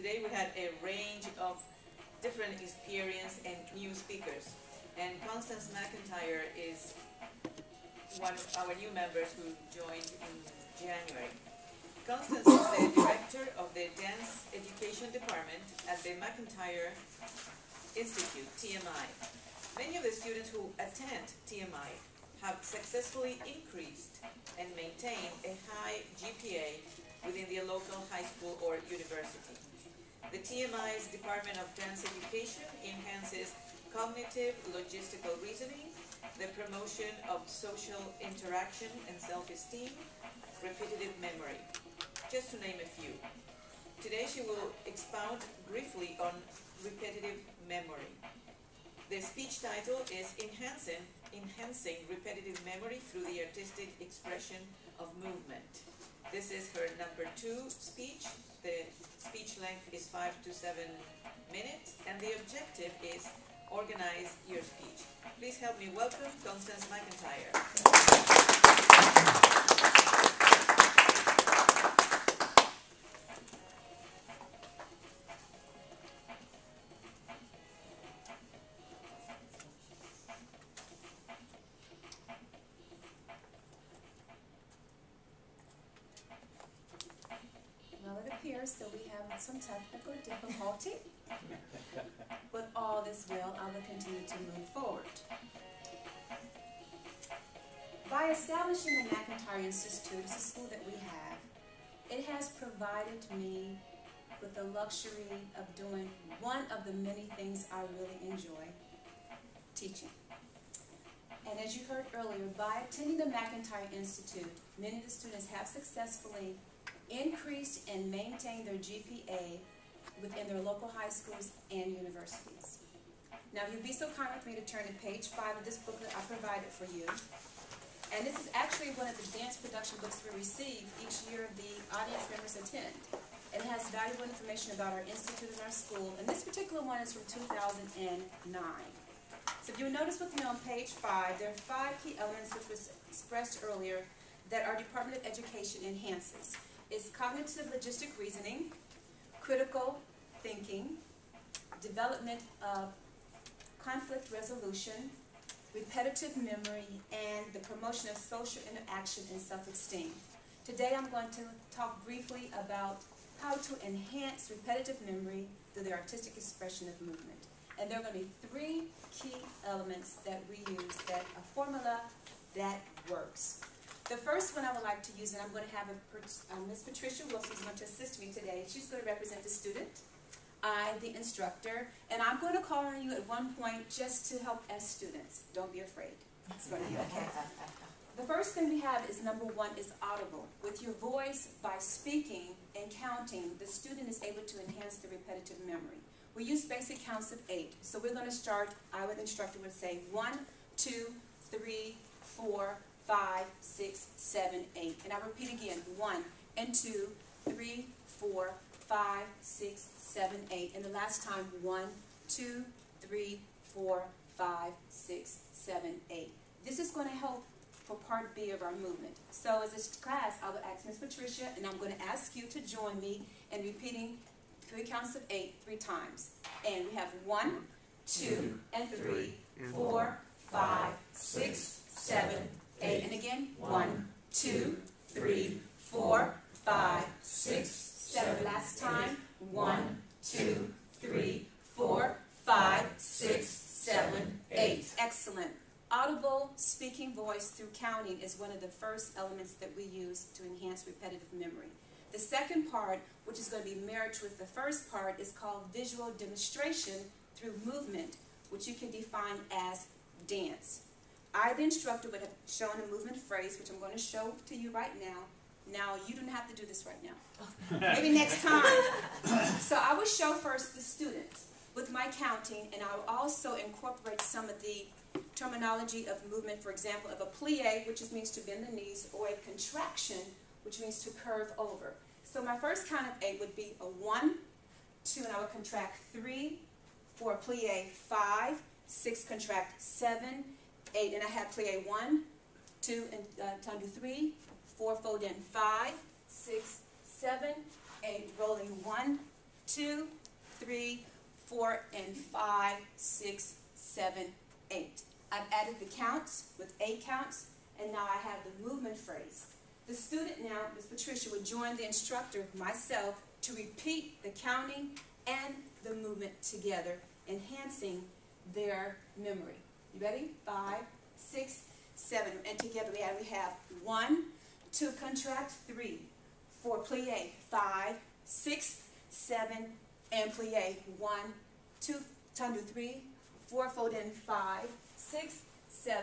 today we had a range of different experience and new speakers. And Constance McIntyre is one of our new members who joined in January. Constance is the director of the Dance Education Department at the McIntyre Institute, TMI. Many of the students who attend TMI have successfully increased and maintained a high GPA within their local high school or university. The TMI's Department of Dance Education enhances cognitive logistical reasoning, the promotion of social interaction and self-esteem, repetitive memory, just to name a few. Today she will expound briefly on repetitive memory. The speech title is Enhancing Repetitive Memory Through the Artistic Expression of Movement. This is her number 2 speech. The speech length is 5 to 7 minutes, and the objective is organize your speech. Please help me welcome Constance McIntyre. Well, it appears that we have some technical difficulty, but all is well. I will continue to move forward. By establishing the McIntyre Institute, it's a school that we have, it has provided me with the luxury of doing one of the many things I really enjoy, teaching. And as you heard earlier, by attending the McIntyre Institute, many of the students have successfully increased and maintained their GPA within their local high schools and universities. Now, if you'd be so kind with me to turn to page 5 of this booklet I provided for you. And this is actually one of the dance production books we receive each year the audience members attend. And it has valuable information about our institute and our school. And this particular one is from 2009. So if you'll notice with me on page 5, there are 5 key elements which was expressed earlier that our Department of Education enhances. It's cognitive logistic reasoning, critical thinking, development of conflict resolution, repetitive memory, and the promotion of social interaction and self-esteem. Today I'm going to talk briefly about how to enhance repetitive memory through the artistic expression of movement. And there are going to be 3 key elements that we use, that a formula that works. The first one I would like to use, and I'm going to have Ms. Patricia Wilson who's going to assist me today. She's going to represent the student, I, the instructor, and I'm going to call on you at one point just to help as students. Don't be afraid. It's going to be okay. The first thing we have is number 1 is audible. With your voice, by speaking and counting, the student is able to enhance the repetitive memory. We use basic counts of 8. So we're going to start, I, the instructor, would say 1, 2, 3, 4, 5, 6, 7, 8. And I repeat again, 1 and 2, 3, 4, 5, 6, 7, 8. And the last time, 1, 2, 3, 4, 5, 6, 7, 8. This is going to help for part B of our movement. So as a class, I will ask Ms. Patricia, and I'm going to ask you to join me in repeating 3 counts of 8 3 times. And we have 1, 2, and 3, 4, 5, 6, 7, 8. And again, 1, 2, 3, 4, 5, 6, 7. Last time, 1, 2, 3, 4, 5, 6, 7, 8. Excellent. Audible speaking voice through counting is one of the first elements that we use to enhance repetitive memory. The second part, which is going to be married with the first part, is called visual demonstration through movement, which you can define as dance. I, the instructor, would have shown a movement phrase, which I'm going to show to you right now. Now, you don't have to do this right now. Maybe next time. So I will show first the student with my counting, and I will also incorporate some of the terminology of movement, for example, of a plie, which means to bend the knees, or a contraction, which means to curve over. So my first count of 8 would be a 1, 2, and I would contract 3, for a plie 5, 6, contract 7, 8, and I have plie 1, 2, and time to 3, 4, fold in 5, 6, 7, 8, rolling 1, 2, 3, 4, and 5, 6, 7, 8. I've added the counts with 8 counts, and now I have the movement phrase. The student now, Ms. Patricia, would join the instructor, myself, to repeat the counting and the movement together, enhancing their memory. You ready? 5, 6, 7, and together we have 1, 2, contract, 3, 4, plie, 5, 6, 7, and plie, 1, 2, tendu, 3, 4, fold in, 5, 6, 7,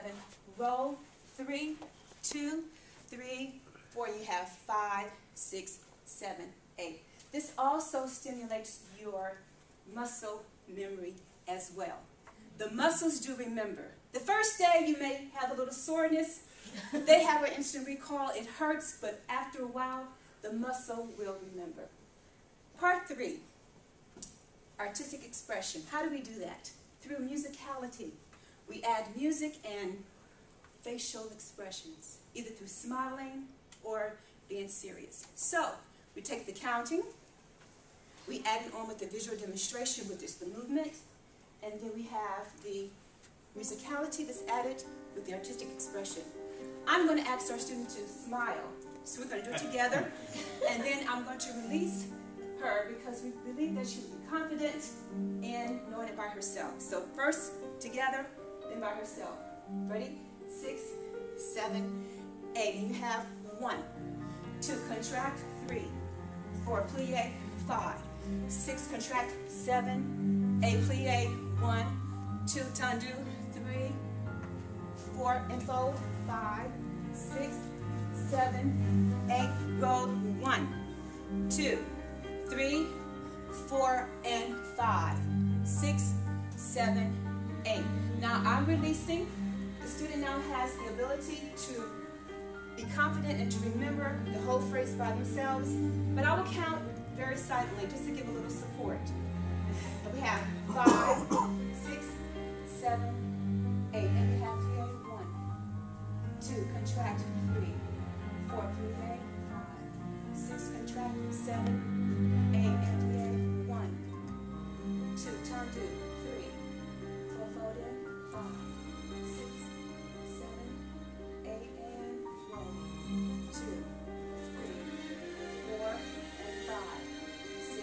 roll, 3, 2, 3, 4, you have 5, 6, 7, 8. This also stimulates your muscle memory as well. The muscles do remember. The first day you may have a little soreness. They have an instant recall. It hurts, but after a while, the muscle will remember. Part 3, artistic expression. How do we do that? Through musicality. We add music and facial expressions, either through smiling or being serious. So, we take the counting, we add it on with the visual demonstration, which is the movement, and then we have the musicality that's added with the artistic expression. I'm going to ask our student to smile. So we're going to do it together, and then I'm going to release her because we believe that she will be confident in knowing it by herself. So first together, then by herself. Ready? 6, 7, 8. And you have 1, 2, contract, 3, 4, plie, 5, 6, contract, 7, 8, plie, 1, 2, tendu, 3, 4, and fold, 5, 6, 7, 8, roll, 1, 2, 3, 4, and 5, 6, 7, 8. Now I'm releasing. The student now has the ability to be confident and to remember the whole phrase by themselves, but I will count very silently just to give a little support. We have 5, 6, 7, 8, and we have here 1, 2, contract, 3, 4, plie, 5, 6, contract, 7, 8, and plie, 1, 2, tendu, 3, 4, fold in, 5, 6, 7, 8, and roll, 2, 3, 4, and 5, 6,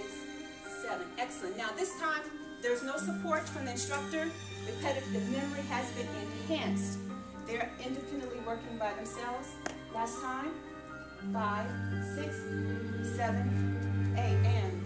7. Excellent. Now this time, there's no support from the instructor. Repetitive memory has been enhanced. They're independently working by themselves. Last time, 5, 6, 7, 8, and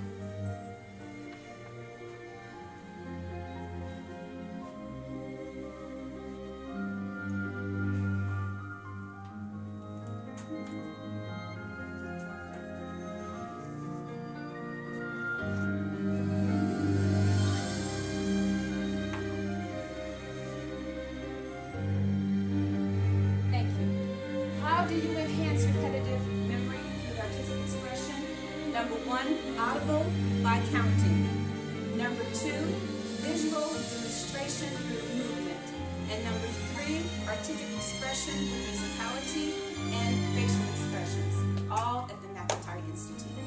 how do you enhance repetitive memory with artistic expression? Number 1, audible by counting. Number 2, visual demonstration through movement. And number 3, artistic expression with musicality and facial expressions, all at the McIntyre Institute.